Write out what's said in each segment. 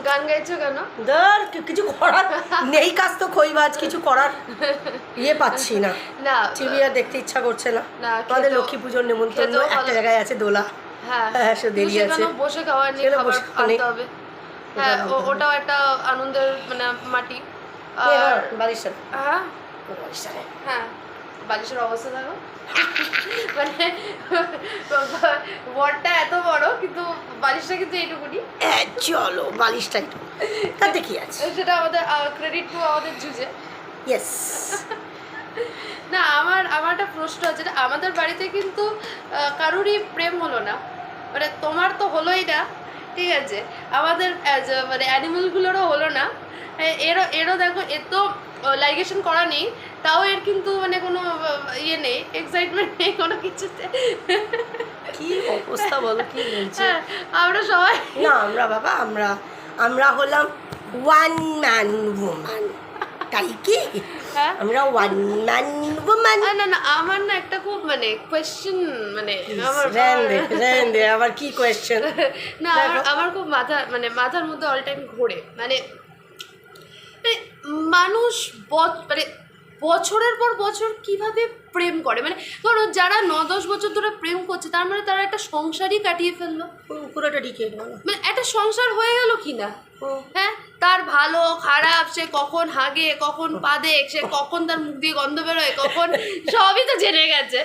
গান গাইছো কেন? ধর কিছু করার নেই, কাজ তো খইবাজ, কিছু করার পাচ্ছি না। না টিভি আর দেখতে ইচ্ছা করছে না। না, আমাদের লক্ষ্মী পুজোর নেমন্তন্ন একটা জায়গায় আছে, দোলা। হ্যাঁ সে দেরি আছে, বসে খাওয়ার নিয়ে খাবার আনতে হবে। হ্যাঁ ওটাও একটা আনন্দের মানে মাটি। আর বালিশের, হ্যাঁ হ্যাঁ বালিশের অবস্থা দেখো, মানে ওয়ার্ডটা এত বড় কিন্তু বালিশটা কিন্তু এইটুকুনি। চলো বালিশটা একটু, তাতে কি আছে, সেটা আমাদের ক্রেডিট টু আমাদের জুজে। ইয়েস। না আমার একটা প্রশ্ন আছে, আমাদের বাড়িতে কিন্তু কারোরই প্রেম হলো না, মানে তোমার তো হলোই না, ঠিক আছে, আমাদের মানে অ্যানিমেলগুলোরও হলো না। এরও দেখো, এর তো লাইগেশন করা নেই, তাও এর কিন্তু মানে কোনো ইয়ে নেই, এক্সাইটমেন্ট নেই কোনো কিছুতে। কি অবস্থা বলো, কি বলছে। আমরা সবাই না, আমরা বাবা, আমরা হলাম ওয়ান ম্যান ওম্যান, তাই কি আমরা ওয়ান ম্যান ওম্যান। না না আমার না একটা খুব মানে কোয়েশ্চেন, মানে আমার আবার কি কোয়েশ্চেন? না আমার খুব মাথার মধ্যে অল টাইম ঘোরে, মানে মানুষ মানে বছরের পর বছর কিভাবে প্রেম করে, মানে ধরো যারা 9-10 বছর ধরে প্রেম করছে, তার মানে তারা একটা সংসারই কাটিয়ে ফেললো, পুরোটা ডিকেড, মানে একটা সংসার হয়ে গেল কি না। হ্যাঁ, তার ভালো খারাপ, সে কখন হাগে, কখন পাদে, সে কখন তার মুখ দিয়ে গন্ধ বেরোয়, কখন সবই তো জেনে গেছে,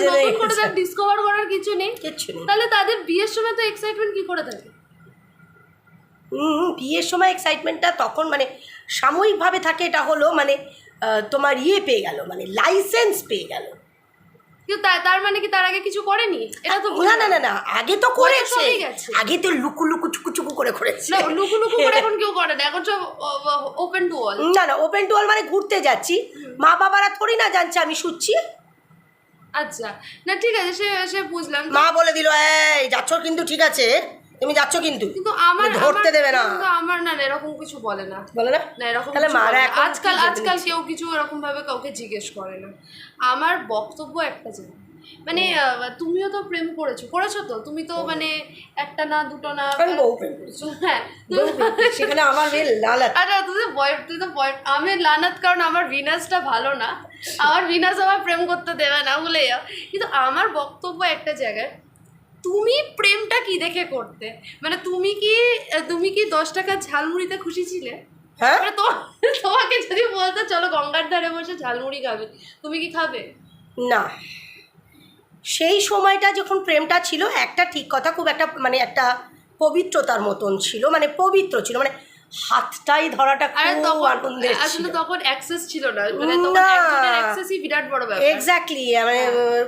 নতুন করে তার ডিসকভার করার কিছু নেই। তাহলে তাদের বিয়ের সময় তো এক্সাইটমেন্ট কি করে থাকে? বিয়ের সময় এক্সাইটমেন্টটা তখন মানে সাময়িকভাবে থাকে, এটা হলো মানে তোমার পেয়ে গেল, মানে লাইসেন্স পেয়ে গেল। কিন্তু তার মানে কি তার আগে কিছু করেনি? এটা তো না আগে তো করেছে, আগে তো লুকু লুকু চুকু চুকু করে করেছে। লুকু লুকু করে এখন কেউ করে না, এখন সব ওপেন টু অল। না ওপেন টু অল মানে ঘুরতে যাচ্ছি, মা বাবারা থোড়ি না জানছে আমি শুচ্ছি। আচ্ছা, না ঠিক আছে, সে বুঝলাম, মা বলে দিল এই যাচ্ছ কিন্তু, ঠিক আছে তুমি যাচ্ছ কিন্তু আমার ধরতে দেবে না। আমার না এরকম কিছু বলে না না এরকম। তাহলে মারা আজকাল কেউ কিছু এরকম ভাবে কাউকে জিজ্ঞেস করে না। আমার বক্তব্য একটা যে, মানে তুমিও তো প্রেম করেছো তো, তুমি তো মানে একটা না দুটো না, হ্যাঁ সেখানে আমার লালাত। আচ্ছা তুই তো আমি লানাত, কারণ আমার ভিনাসটা ভালো না, আমার ভিনাস আমার প্রেম করতে দেবে না বলে। কিন্তু আমার বক্তব্য একটা জায়গায়, তুমি প্রেমটা কি দেখে করতে, মানে তুমি কি 10 টাকার ঝালমুড়িতে খুশি ছিলে? হ্যাঁ, মানে তোমাকে যদি বলতো চলো গঙ্গার ধারে বসে ঝালমুড়ি খাবে, তুমি কি খাবে? না, সেই সময়টা যখন প্রেমটা ছিল, একটা ঠিক কথা, খুব একটা মানে একটা পবিত্রতার মতন ছিল, মানে পবিত্র ছিল, মানে হাতটাই ধরাটা খুব আনন্দের ছিল। আসলে তখন অ্যাক্সেস ছিল না, মানে তখন একজনের অ্যাক্সেসই বিরাট বড় ব্যাপার। এক্স্যাক্টলি, মানে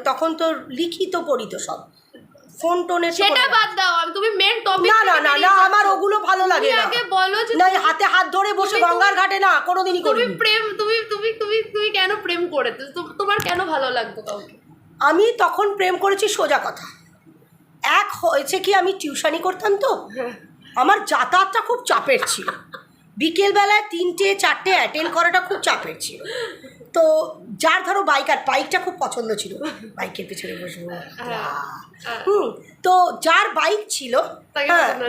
তখন তো লিখিত পড়িত সব, ফোন টোনে সেটা বাদ দাও, তুমি মেন টপিক। না আমার ওগুলো ভালো লাগে না। আগে বলো যে না, হাতে হাত ধরে বসে গঙ্গার ঘাটে না কোনোদিনই করি। তুমি প্রেম তুমি কেন প্রেম করেছো, তোমার কেন ভালো লাগতো কাউকে? আমি তখন প্রেম করেছি, সোজা কথা। এক হয়েছে কি, আমি টিউশনি করতাম তো, আমার যাতায়াতটা খুব চাপের ছিল, বিকেলবেলায় 3-4টে অ্যাটেন্ড করাটা খুব চাপের ছিল। তো যার ধরো বাইকটা খুব পছন্দ ছিল, বাইকের পিছনে বসবো, তো যার বাইক ছিল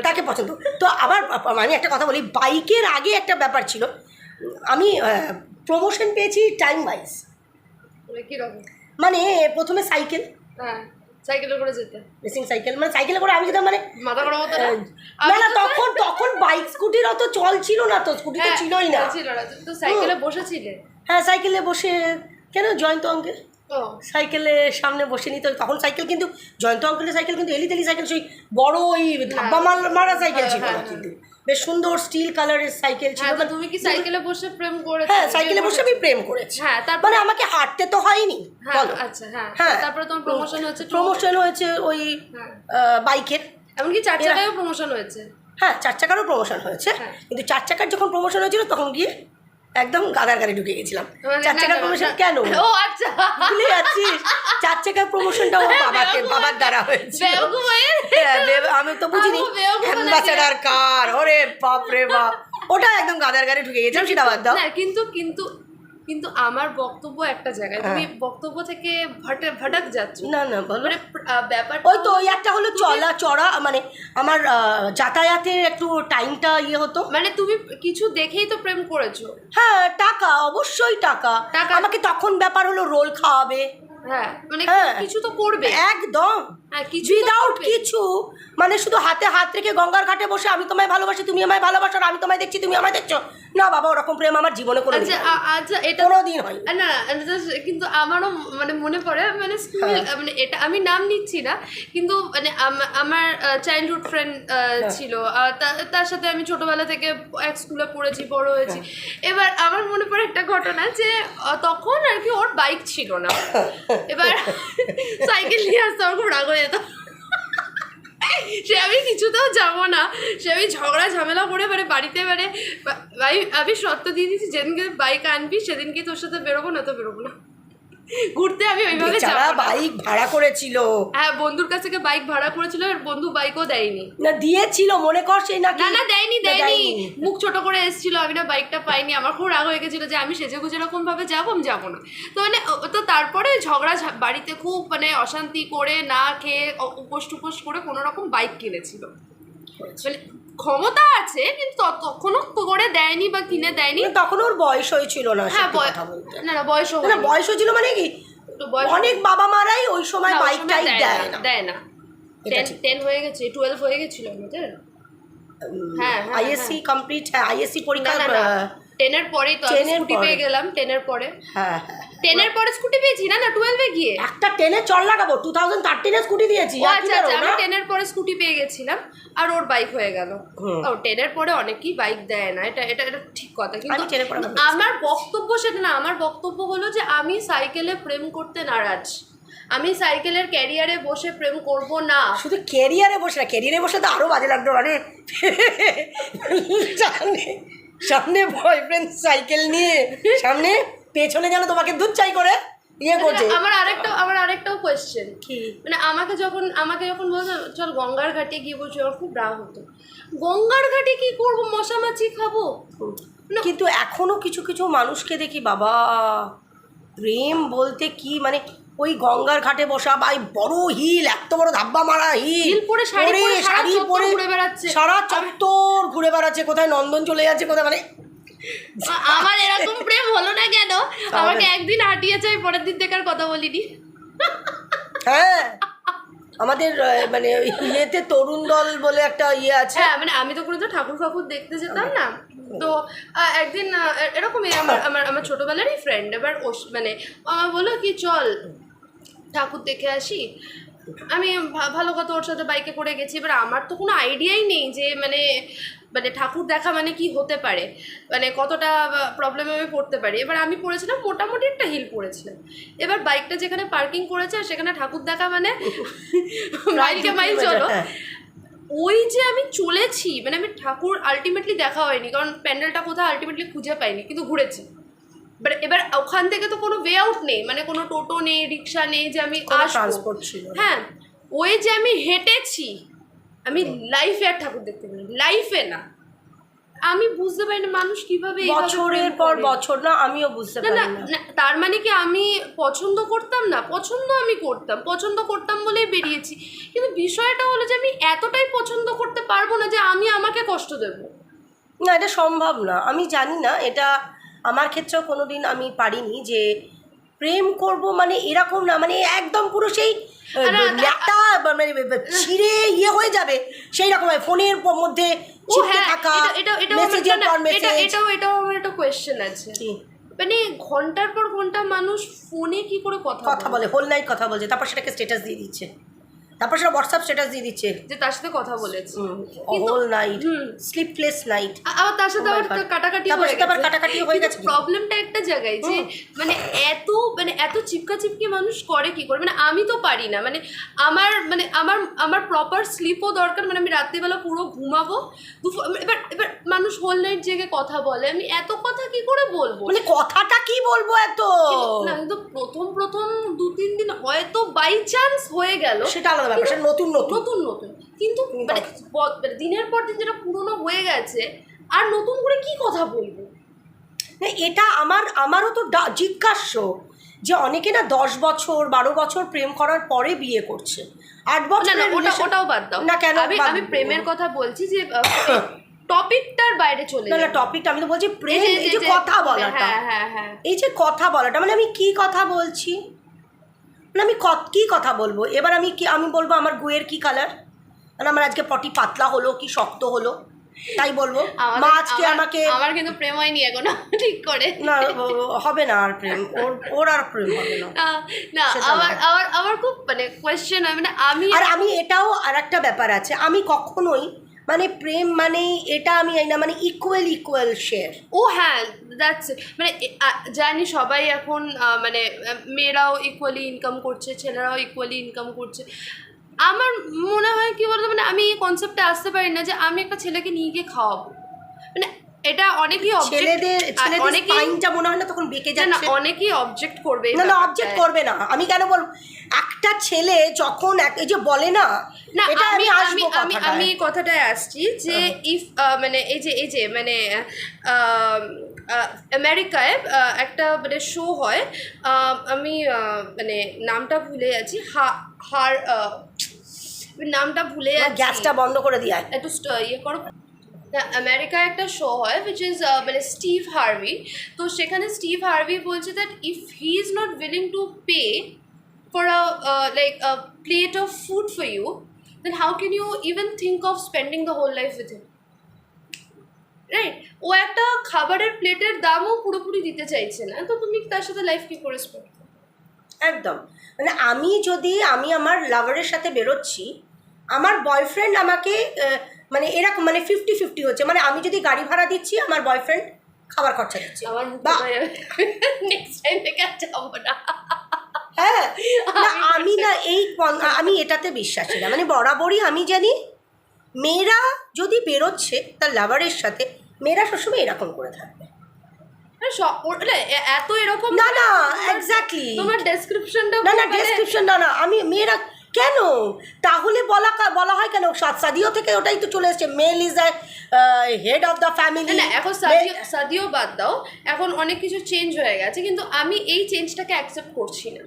তাকে পছন্দ। তো আবার আমি একটা কথা বলি, বাইকের আগে একটা ব্যাপার ছিল, আমি প্রমোশন পেয়েছি টাইম ওয়াইজ। মানে প্রথমে সাইকেলে করে যেতে, রেসিং সাইকেল, মানে সাইকেলে করে আমি যেতাম, মানে মাথা গরম হতো না তখন বাইক স্কুটির অত চল ছিল না, তো স্কুটি তো ছিলই না। তো সাইকেলে বসেছিলে? হ্যাঁ, সাইকেলে বসে, কেন জয়ন্ত অঙ্কেল সাইকেলে সামনে বসে নিত তখন। সাইকেল কিন্তু জয়ন্ত অঙ্কেলের সাইকেল কিন্তু এলিতেলি সাইকেল, সেই বড় ওই ধাব্বা মারা সাইকেল ছিল না, কিন্তু বেশ সুন্দর স্টিল কালারের সাইকেল ছিল। তুমি কি সাইকেলে বসে প্রেম করেছো? হ্যাঁ, সাইকেলে বসে আমি প্রেম করেছি। হ্যাঁ, মানে আমাকে হাঁটতে তো হয়নি। আচ্ছা, হ্যাঁ, তারপরে তোমার প্রমোশন হয়েছে ওই বাইকের, এমনকি 4 চাকারও প্রমোশন হয়েছে। হ্যাঁ, 4 চাকারও প্রমোশন হয়েছে, কিন্তু 4 চাকার যখন প্রমোশন হয়েছিল তখন গিয়ে একদম গাদার গাড়ি ঢুকে গেছিলাম। 4 চাকার প্রমোশন কেন? ও আচ্ছা, ভুলে যাচ্ছিস, 4 চাকার প্রমোশনটা বাবার দ্বারা হয়েছে। আমি তো বুঝিনি অ্যাম্বাসেডার কার, ওরে বাপ রে বাপ, ওটা একদম গাদার গাড়ি ঢুকে গেছিলাম, সেটা বাদ দাও। কিন্তু কিন্তু আমার বক্তব্য একটা জায়গায়, তুমি বক্তব্য থেকে ভটাক যাচ্ছ। না না বলো। মানে ব্যাপার ওই তো ওই একটা হলো চলা চড়া, মানে আমার যাতায়াতের একটু টাইমটা ইয়ে হতো। মানে তুমি কিছু দেখেই তো প্রেম করেছো। হ্যাঁ টাকা, অবশ্যই টাকা। আমাকে তখন ব্যাপার হলো রোল খাওয়াবে। হ্যাঁ মানে হ্যাঁ। কিছু তো করবে একদম। হ্যাঁ, কিছু তো উইদাউট করবে। কিছু, মানে শুধু হাতে হাত রেখে গঙ্গার ঘাটে বসে আমি তোমায় ভালোবাসি তুমি আমায় ভালোবাসো, আর আমি তোমায় দেখছি তুমি আমায় দেখছো। না বাবা, ওরকম প্রেম আমার জীবনে কোনো আচ্ছা আচ্ছা, এটা কোনোদিন হয় না না, কিন্তু আমারও মানে মনে পড়ে, মানে স্কুল, মানে এটা আমি নাম নিচ্ছি না, কিন্তু মানে আমার চাইল্ডহুড ফ্রেন্ড ছিল, তার সাথে আমি ছোটবেলা থেকে এক স্কুলে পড়েছি, বড় হয়েছি। এবার আমার মনে পড়ে একটা ঘটনা যে তখন আর কি ওর বাইক ছিল না, এবার সাইকেল নিয়ে আসতে আমার খুব রাগ হয়ে যেত। সে আমি কিছুতেও যাবো না, সে আমি ঝগড়া ঝামেলা করে মানে বাড়িতে মানে আমি শর্ত দিয়ে দিয়েছি, যেদিনকে বাইক আনবি সেদিনকে তোর সাথে বেরোবো, না তো বেরোবো না ঘুরতে, আমি ওইভাবে যারা যাবো না। বাইক ভাড়া করেছিল, হ্যাঁ বন্ধুর কাছ থেকে বাইক ভাড়া করেছিল, আর বন্ধু বাইকও দেয়নি। না দিয়েছিল মনে কর সেই নাকি। না না দেয়নি, মুখ ছোট করে এসেছিল, আমি না বাইকটা পাইনি, আমার খুব রাগ হয়ে গেছিলো যে আমি সেজে গুজে এরকম ভাবে যাবো, আমি যাবো না। তো মানে তো তারপরে ঝগড়া বাড়িতে খুব মানে অশান্তি করে না খেয়ে উপোস টুপোস করে কোনো রকম বাইক কিনেছিল। মানে ক্ষমতা আছে কিন্তু তখনও করে দেয়নি বা কিনে দেয়নি, তখন ওর বয়স হয়েছিল না। হ্যাঁ না না বয়স হয়েছিল মানে কি, অনেক বাবা মারাই ওই সময় বাইক টাইক দেয় না। 10 হয়ে গেছে, 12 হয়ে গেছিল আমাদের। হ্যাঁ আইএসসি কমপ্লিট, আইএসসি পরীক্ষা 10 এর পরেই তো স্কুটি পেয়ে গেলাম। 10 এর পরে, হ্যাঁ 10 এর পরে স্কুটি পেয়েছি, না না 12 এ গিয়ে একটা 10 এ চল লাগাবো, 2013 এ স্কুটি দিয়েছি। আচ্ছা আচ্ছা, আমি 10 এর পরে স্কুটি পেয়ে গেছিলাম আর ওর বাইক হয়ে গেল। ও 10 এর পরে অনেকেই বাইক দেয় না, এটা এটা এটা ঠিক কথা, কিন্তু আমার বক্তব্য সেটা না। আমার বক্তব্য হলো যে আমি সাইকেলে প্রেম করতে নারাজ, আমি সাইকেলের ক্যারিয়ারে বসে প্রেম করব না। শুধু ক্যারিয়ারে বসে না, ক্যারিয়ারে বসে তো আরো বাজে লাগতো, মানে সামনে বয়ফ্রেন্ড সাইকেল নিয়ে, সামনে পেছনে যেন তোমাকে দুধ চাই করে ইয়ে করছে। আমার আরেকটাও কোয়েশ্চেন কি, মানে আমাকে যখন বলতো চল গঙ্গার ঘাটে গিয়ে বলছো, আমার খুব রাগ হতো। গঙ্গার ঘাটে কি করবো, মশা মাছি খাবো? কিন্তু এখনো কিছু কিছু মানুষকে দেখি বাবা, প্রেম বলতে কি, মানে ওই গঙ্গার ঘাটে বসা বা বড় হিল, এত বড় ধাব্বা মারা হিল পরে শাড়ি পরে ঘুরে বেড়াচ্ছে, সারা চত্বর ঘুরে বেড়াচ্ছে, কোথায় নন্দন চলে যাচ্ছে, কোথায়, মানে আমার এরকম প্রেম হলো না কেন? আমাকে একদিন হাঁটিয়েছে, আমি পরের দিন থেকে আর কথা বলিনি। হ্যাঁ আমাদের মানে ইয়েতে তরুণ দল বলে একটা ইয়ে আছে। হ্যাঁ মানে আমি তো কোনো তো ঠাকুর ফাকুর দেখতে যেতাম না, তো একদিন এরকমই আমার ছোটোবেলারই ফ্রেন্ড, এবার মানে আমার বললো কি চল ঠাকুর দেখে আসি। আমি ভালো কথা ওর সাথে বাইকে করে গেছি। এবার আমার তো কোনো আইডিয়াই নেই যে মানে মানে ঠাকুর দেখা মানে কি হতে পারে, মানে কতটা প্রবলেমে আমি পড়তে পারি। এবার আমি পড়েছিলাম মোটামুটি একটা হিল পড়েছিলাম। এবার বাইকটা যেখানে পার্কিং করেছে আর সেখানে ঠাকুর দেখা মানে মাইলকে মাইল চলো। ওই যে আমি চলেছি, মানে আমি ঠাকুর আলটিমেটলি দেখা হয়নি, কারণ প্যান্ডেলটা কোথাও আলটিমেটলি খুঁজে পাইনি, কিন্তু ঘুরেছি। এবার ওখান থেকে তো কোনো ওয়ে আউট নেই, মানে কোনো টোটো নেই, রিক্সা নেই যে আমি আসবো। হ্যাঁ ওই যে আমি হেঁটেছি, আমি লাইফে আর ঠাকুর দেখতে পারি, লাইফে না। আমি বুঝতে পারি না মানুষ কিভাবে বছরের পর বছর, না আমিও বুঝতে পারি না। তার মানে কি আমি পছন্দ করতাম না? পছন্দ আমি করতাম বলেই বেরিয়েছি, কিন্তু বিষয়টা হলো যে আমি এতটাই পছন্দ করতে পারবো না যে আমি আমাকে কষ্ট দেবো। না এটা সম্ভব না, আমি জানি না, এটা আমার ক্ষেত্রেও কোনো দিন আমি পারিনি যে প্রেম করব, মানে এরকম না, মানে একদম পুরো সেই ল্যাটা মানে ছিঁড়ে ইয়ে হয়ে যাবে সেই রকম, ফোনের মধ্যে চিপকে থাকা মেসেজের পর মেসেজ। এটাও আমার একটা কোয়েশ্চেন আছে, মানে ঘন্টার পর ঘন্টা মানুষ ফোনে কি করে কথা বলে, হোল নাইট কথা বলছে, তারপর সেটাকে স্ট্যাটাস দিয়ে দিচ্ছে, তারপর সেটা হোয়াটসঅ্যাপ স্ট্যাটাস দিয়ে দিচ্ছে যে তার সাথে কথা বলেছে, হোল নাইট, স্লিপলেস নাইট, আর তার সাথে আবার কাটাকাটি হয়ে গেছে। প্রবলেমটা একটা জায়গায় যে মানে এত চিপকি মানুষ করে কি করে, মানে আমি তো পারি না, মানে আমার প্রপার স্লিপও দরকার, মানে আমি রাত্রিবেলা পুরো ঘুমাবো। এবার মানুষ হোল নাইট জেগে কথা বলে, আমি এত কথা কি করে বলবো, মানে কথাটা কি বলবো এত না। কিন্তু প্রথম 2-3 দিন হয়তো বাই চান্স হয়ে গেল, সেটা আলাদা ব্যাপার, সেটা নতুন, কিন্তু মানে দিনের পর দিন যেটা পুরনো হয়ে গেছে, আর নতুন করে কি কথা বলবো? না এটা আমারও তো জিজ্ঞাস্য যে অনেকে না 10 বছর 12 বছর প্রেম করার পরে বিয়ে করছে, 8 না বছর না ওটাও বাদ দাও না কেন আমি প্রেমের কথা বলছি যে টপিকটার বাইরে চলে না টপিকটা আমি তো বলছি প্রেম, এই যে কথা বলাটা, হ্যাঁ এই যে কথা বলাটা, মানে আমি কি কথা বলছি, মানে আমি কি কথা বলবো এবার, আমি বলবো আমার গুয়ের কি কালার, মানে আমার আজকে পটি পাতলা হলো কি শক্ত হলো তাই বলবো, মা আজকে আমাকে, আমার কিন্তু প্রেম হয়নি এখনো ঠিক করে, না হবে না আর প্রেম, ওর আর প্রেম হবে না। না আমার খুব মানে কোয়েশ্চেন হয়, মানে আমি এটাও আর একটা ব্যাপার আছে, আমি কখনোই মানে প্রেম মানে এটা আমি না মানে ইকুয়াল শেয়ার। ও হ্যাঁ দ্যাটস মানে জানি সবাই এখন মানে মেয়েরাও ইকুয়ালি ইনকাম করছে, ছেলেরাও ইকুয়ালি ইনকাম করছে। আমার মনে হয় কি বলতো, মানে আমি এই কনসেপ্টে আসতে পারি না যে আমি একটা ছেলেকে নিয়ে গিয়ে খাওয়াবো, মানে এটা অনেকেই ছেলেদের স্পাইনটা মনে হয় না তখন বেঁকে যাচ্ছে, না অনেকেই অবজেক্ট করবে, না অবজেক্ট করবে না, আমি কেন বলবো, একটা ছেলে যখন এই যে বলে না, না এটা আমি এই কথাটায় আসছি যে ইফ মানে এই যে মানে আমেরিকায় একটা মানে শো হয়, আমি মানে নামটা ভুলে যাচ্ছি, নামটা ভুলে যাচ্ছি, গ্যাসটা বন্ধ করে দিয়ে একটু ইয়ে করো। আমেরিকায় একটা শো হয় উইচ ইজ মানে স্টিভ হার্ভি, তো সেখানে স্টিভ হার্ভি বলছে that if he is not willing to pay for like a plate of food for you, then how can you even think of spending the whole life with him, right? ও একটা খাবারের প্লেটের দামও পুরোপুরি দিতে চাইছে না, তো তুমি তার সাথে লাইফ কি করে স্পেন্ড? একদম, মানে আমি আমার লাভারের সাথে বেরোচ্ছি, আমার বয়ফ্রেন্ড আমাকে মানে এরকম মানে 50-50 হচ্ছে, মানে আমি যদি গাড়ি ভাড়া দিচ্ছি আমার বয়ফ্রেন্ড খাবার খরচা দিচ্ছে, আমার নেক্সট টাইম থেকে আর যাবো না। হ্যাঁ আমি এটাতে বিশ্বাসী না, মানে বরাবরই আমি জানি মেয়েরা যদি বেরোচ্ছে তার লাভারের সাথে, মেয়েরা সবসময় এরকম করে থাকবে, এত এরকম না এক্স্যাক্টলি তোমার ডেসক্রিপশনটা না ডেসক্রিপশন না আমি মেয়েরা কেন তাহলে বলা হয় কেন, সাদিও থেকে ওটাই তো চলে এসছে, male is the head of the family. না এখন সাদিও বাদ দাও, এখন অনেক কিছু চেঞ্জ হয়ে গেছে, কিন্তু আমি এই চেঞ্জটাকে অ্যাকসেপ্ট করছি না।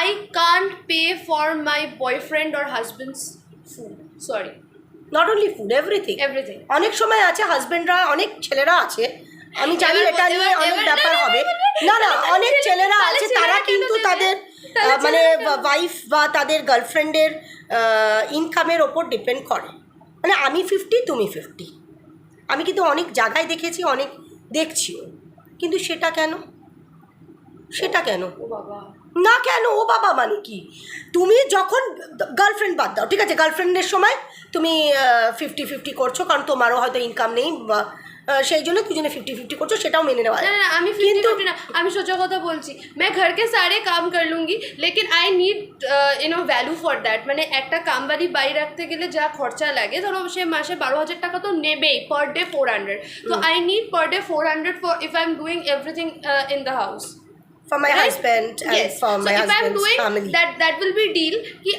I can't pay for my boyfriend or husband's food. Sorry. Not only food, everything. অনেক সময় আছে হাজবেন্ডরা, অনেক ছেলেরা আছে, আমি জানি এটা নিয়ে অনেক ব্যাপার হবে, না অনেক ছেলেরা আছে তারা কিন্তু তাদের মানে ওয়াইফ বা তাদের গার্লফ্রেন্ডের ইনকামের ওপর ডিপেন্ড করে, মানে আমি 50 তুমি 50, আমি কিন্তু অনেক জায়গায় দেখেছি, অনেক দেখছিও, কিন্তু সেটা কেন ও বাবা না কেন ও বাবা, মানে কি তুমি যখন গার্লফ্রেন্ড বাদ দাও, ঠিক আছে গার্লফ্রেন্ডের সময় তুমি 50-50 করছো কারণ তোমারও হয়তো ইনকাম নেই, সেই জন্য দুজনে 50-50 করছো, সেটাও মেনে নেওয়া যায়। না আমি 50-50 না, আমি সোজা কথা বলছি, मैं घर के सारे काम कर लूँगी लेकिन I need value for that, মানে একটা কামবাড়ি বাই রাখতে গেলে যা খরচা লাগে, ধরো সে মাসে 12,000 টাকা তো নেবেই, পার ডে 400, তো I need per day 400 for if I am doing everything in the house for my husband and for my husband's family. That will be deal ki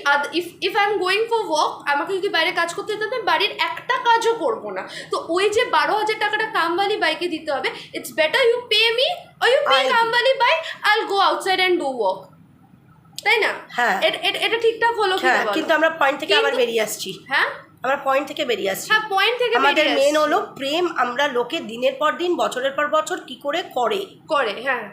if I'm going for work, আমাকে যদি বাইরে কাজ করতে দিতে হবে, বাড়ির একটা কাজও করব না, তো ওই যে 12,000 টাকাটা কামবালি বাইকে দিতে হবে, it's better you pay me or you pay কামবালি বাই, I'll go outside and do work, তাই না? হ্যাঁ এটা ঠিকঠাক হলো কি না? কিন্তু আমরা পয়েন্ট থেকে আবার বেরিয়ে আসছি, আমরা পয়েন্ট থেকে বেরিয়ে আসছি, পয়েন্ট থেকে আমাদের মেন হলো প্রেম আমরা লোকে দিনের পর দিন বছরের পর বছর কি করে করে, হ্যাঁ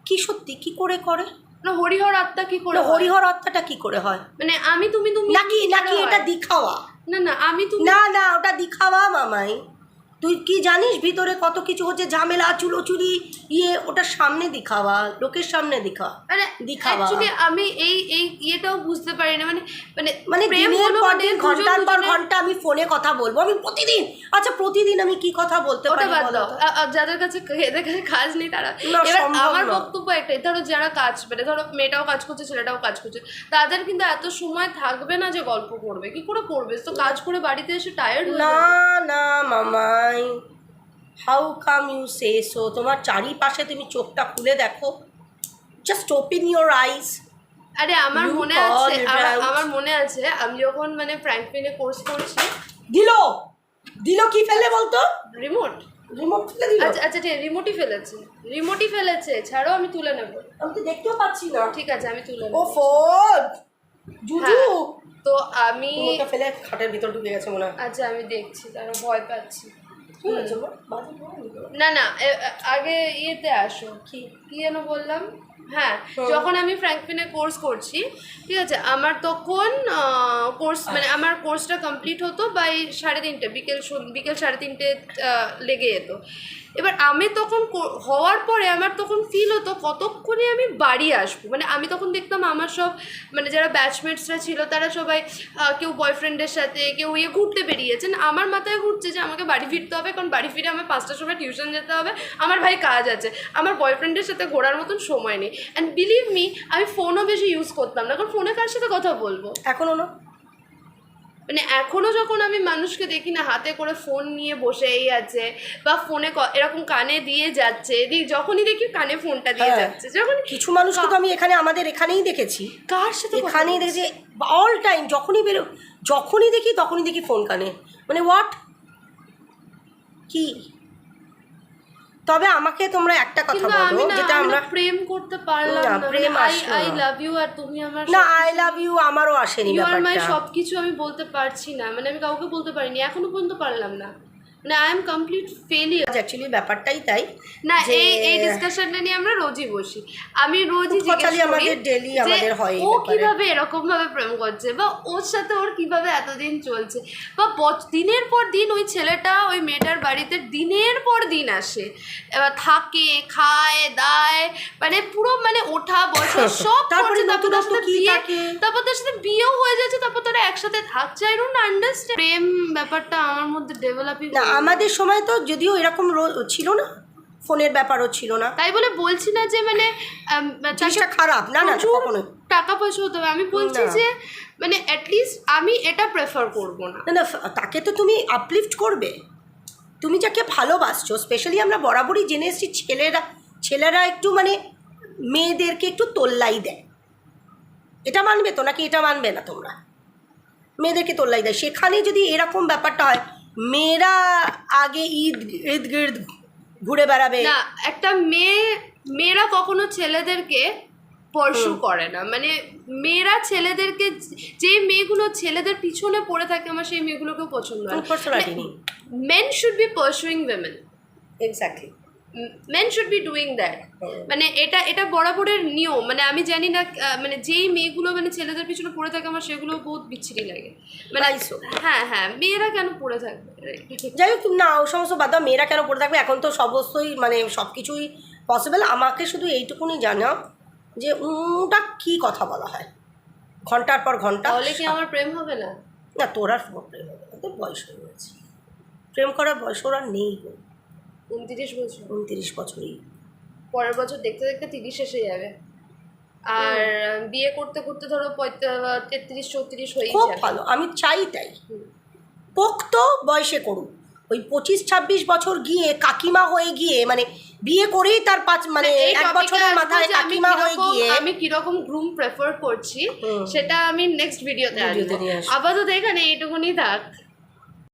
কি সত্যি কি করে করে না, হরিহর আত্মা কি করে, হরিহর আত্মাটা কি করে হয়, মানে আমি তুমি নাকি এটা দিখাওয়া, না আমি তুমি না ওটা দিখাওয়া মামাই, তুই কি জানিস ভিতরে কত কিছু হচ্ছে, ঝামেলা চুলোচুরি ওটা সামনে দিখাওয়া, লোকের সামনে দিখাওয়া, অ্যাকচুয়ালি আমি এই ইয়েটাও বুঝতে পারি না, মানে দিনের পর দিন ঘন্টার পর ঘন্টা আমি ফোনে কথা বলবো, আমি প্রতিদিন আমি কি কথা বলতে পারি, যাদের কাছে কাজ নেই তারা, আমার বক্তব্য একটাই, ধরো যারা কাজ, মানে ধরো মেয়েটাও কাজ করছে ছেলেটাও কাজ করছে, তাদের কিন্তু এত সময় থাকবে না যে গল্প করবে, কি করে করবে, তো কাজ করে বাড়িতে এসে টায়ার্ড হয়ে না মামা, how come you say so, তোমার চারিপাশে তুমি চোখটা খুলে দেখো, জাস্ট ওপেন ইউর আইজ। আরে আমার মনে আছে আমি যখন মানে ফ্র্যাঙ্কলিনে কোর্স করছি, দিল কি ফেলে বলতো, রিমোট রিমোট ফেলে দিল। আচ্ছা আচ্ছা ঠিক আছে, রিমোটই ফেলেছে, ছাড়ো আমি তুলে নেবো। আমি তো দেখতেও পাচ্ছি না। ঠিক আছে আমি তুলে ও নেবো। ফোন জুজু হ্যাঁ, তো আমি ওটা ফেলে খাটের ভিতর ঢুকে গেছে মনে হয়। আচ্ছা আমি দেখছি, তারা ভয় পাচ্ছি। কি হয়েছে গো? বাজে বলো না। না না আগে ইয়েতে আসো, কি কি যেন বললাম, হ্যাঁ যখন আমি ফ্র্যাঙ্কফিনে কোর্স করছি, ঠিক আছে, আমার তখন কোর্স মানে আমার কোর্সটা কমপ্লিট হতো বাই 3:30 বিকেল 3:30 লেগে যেত। এবার আমি তখন হওয়ার পরে আমার তখন ফিল হতো কতক্ষণে আমি বাড়ি আসবো, মানে আমি তখন দেখতাম আমার সব মানে যারা ব্যাচমেটসরা ছিল তারা সবাই কেউ বয়ফ্রেন্ডের সাথে, কেউ ঘুরতে বেরিয়েছেন, আমার মাথায় ঘুরছে যে আমাকে বাড়ি ফিরতে হবে, কারণ বাড়ি ফিরে আমার 5টার সময় টিউশন যেতে হবে, আমার ভাই কাজ আছে, আমার বয়ফ্রেন্ডের সাথে ঘোরার মতন সময় নেই। অ্যান্ড বিলিভ মি, আমি ফোনও বেশি ইউজ করতাম না, কারণ ফোনে কার সাথে কথা বলবো। এখনো না, মানে এখনও যখন আমি মানুষকে দেখি না হাতে করে ফোন নিয়ে বসেই আছে, বা ফোনে এরকম কানে দিয়ে যাচ্ছে, যখনই দেখি কানে ফোনটা দিয়ে যাচ্ছে, যখন কিছু মানুষকে তো আমি এখানে এখানেই দেখেছি, কার সাথে এখানেই দেখেছি অল টাইম, যখনই দেখি তখনই দেখি ফোন কানে, মানে হোয়াট কি। তবে আমাকে তোমরা একটা কথা বলো, যেটা আমরা প্রেম করতে পারলাম না, না, প্রেম আই লাভ ইউ, আর তুমি আমার না আই লাভ ইউ আমারও আসেনি ইউ আর মাই ব্যাপারটা। সবকিছু আমি বলতে পারছি না, মানে আমি কাউকে বলতে পারিনি, এখনো পর্যন্ত পারলাম না, মানে I am complete failure. Actually ব্যাপারটাই তাই না, এই ডিসকাশনটা নিয়ে আমরা রোজই বসি, আমি রোজই জিজ্ঞেস করি আমাদের ডেইলি আমাদের হয় ও কিভাবে এরকম ভাবে প্রেম করছে, বা ওর সাথে ওর কিভাবে এতদিন চলছে, বা দিনের পর দিন ওই ছেলেটা ওই মেয়েটার বাড়িতে দিনের পর দিন আসে, এবার থাকে, খায় দায়, মানে পুরো মানে ওঠা বসা সব করছে, তারপর তার সাথে বিয়ে, তারপর তার সাথে বিয়েও হয়ে যাচ্ছে, তারপর তারা একসাথে থাকছে। আই ডোন্ট আন্ডারস্ট্যান্ড, প্রেম ব্যাপারটা আমার মধ্যে ডেভেলপই না। আমাদের সময় তো যদিও এরকম ছিল না, ফোনের ব্যাপারও ছিল না, তাই বলে বলছি না যে মানে জিনিসটা খারাপ, না না কখনো টাকা পয়সা হতে হবে, আমি বলছি যে মানে অ্যাটলিস্ট আমি এটা প্রেফার করবো না। না না, তাকে তো তুমি আপলিফট করবে, তুমি যাকে ভালোবাসছো। স্পেশালি আমরা বরাবরই জেনে এসেছি ছেলেরা একটু মানে মেয়েদেরকে একটু তোল্লাই দেয়, এটা মানবে তো নাকি এটা মানবে না তোমরা? মেয়েদেরকে তোল্লাই দেয়, সেখানে যদি এরকম ব্যাপারটা হয়, মেয়েরা আগে ঈদ গির্দ ঘুরে বেড়াবে না, একটা মেয়েরা কখনো ছেলেদেরকে পরশু করে না, মানে মেয়েরা ছেলেদেরকে, যে মেয়েগুলো ছেলেদের পিছনে পড়ে থাকে আমার সেই মেয়েগুলোকেও পছন্দ হয়। Men should be pursuing women, exactly men should be doing that, মানে এটা বরাবরের নিয়ম। মানে আমি জানি না, মানে যেই মেয়েগুলো মানে ছেলেদের পিছনে পড়ে থাকে আমার সেগুলো বহুত বিচ্ছিরি লাগে, মানে হ্যাঁ হ্যাঁ, মেয়েরা কেন পড়ে থাকবে? যাই হোক, না ও সমস্ত বাদ দাও, মেয়েরা কেন পড়ে থাকবে, এখন তো সমস্তই মানে সব কিছুই পসিবল। আমাকে শুধু এইটুকুনি জানা যে ওটা কী কথা বলা হয় ঘন্টার পর ঘন্টা। তাহলে কি আমার প্রেম হবে না? না, তোর আর প্রেম হবে না, তোর বয়স হয়ে গেছে, প্রেম করার বয়স ওর আর নেই গো। 29 বছর, 29 বছরই, পরের বছর দেখতে দেখতে 30 এসে যাবে, আর বিয়ে করতে করতে ধরো 33-34 হয়ে খুব যাবে। ভালো, আমি চাই তাই, পোক্ত বয়সে করুক। ওই 25-26 বছর গিয়ে কাকিমা হয়ে গিয়ে, মানে বিয়ে করেই তার 1 বছরের মাথায় কাকিমা হয়ে গিয়ে আমি কিরকম গ্রুম প্রেফার করছি সেটা আমি নেক্সট ভিডিওতে আসবো। আপাতত এখানে এইটুকুনি থাক।